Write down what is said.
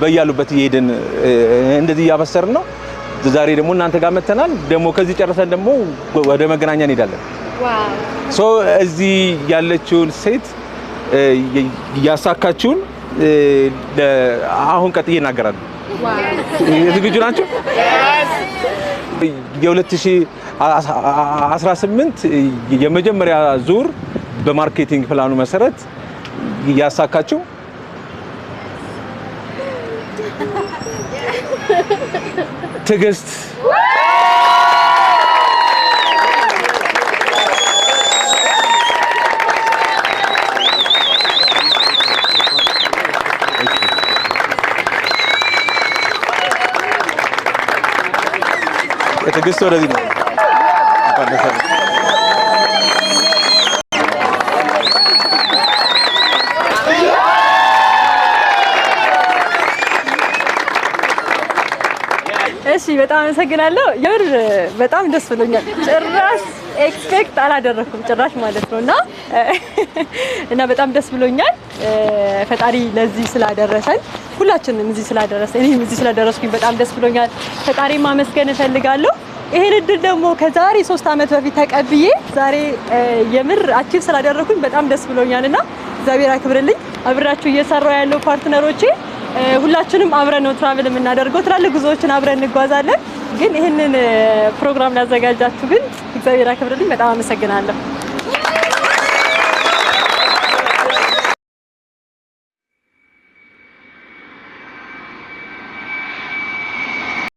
በያሉበት ይሄድን እንደዚህ ያበሰርን ነው ዛሬ ደግሞ እናንተ ጋር መተናል ደግሞ ከዚህ ጨርሰን ደግሞ ወደ መገናኛ እንሄዳለን ዋው ሶ እዚህ ያለችውን ሴት ያሳካችሁን አሁን ቀጥዬ እናገራለሁ ዋው ዝግጁ ናችሁ የ2018 የመጀመሪያ ዙር በማርኬቲንግ ፕላኑ መሰረት ያሳካችሁ ትግስት ትግስት ወደዚህ ነው እሺ በጣም አመሰግናለሁ የምር በጣም ደስ ብሎኛል ጭራሽ ኤክስፔክት አላደረኩም ጭራሽ ማለት ነውና በጣም ደስ ብሎኛል ፈጣሪ ለዚህ ስላደረሰን ሁላችንም እዚህ ስላደረሰን እኔም እዚህ ስላደረስኩኝ በጣም ደስ ብሎኛል ፈጣሪ ማመስገን እፈልጋለሁ ይሄን እድል ደግሞ ከዛሬ 3 አመት በፊት ተቀብዬ ዛሬ የምር አቺቭ ስላደረኩኝ በጣም ደስ ብሎኛልና እግዚአብሔር አክብርልኝ አብራችሁ እየሰራው ያለው ፓርትነሮቼ ሁላችንም አብረን ነው ትራቨል የምናደርገው ትላልቅ ጉዞዎችን አብረን እንጓዛለን ግን ይሄንን ፕሮግራም ላዘጋጃችሁ ግን እግዚአብሔር አክብርልኝ በጣም አመሰግናለሁ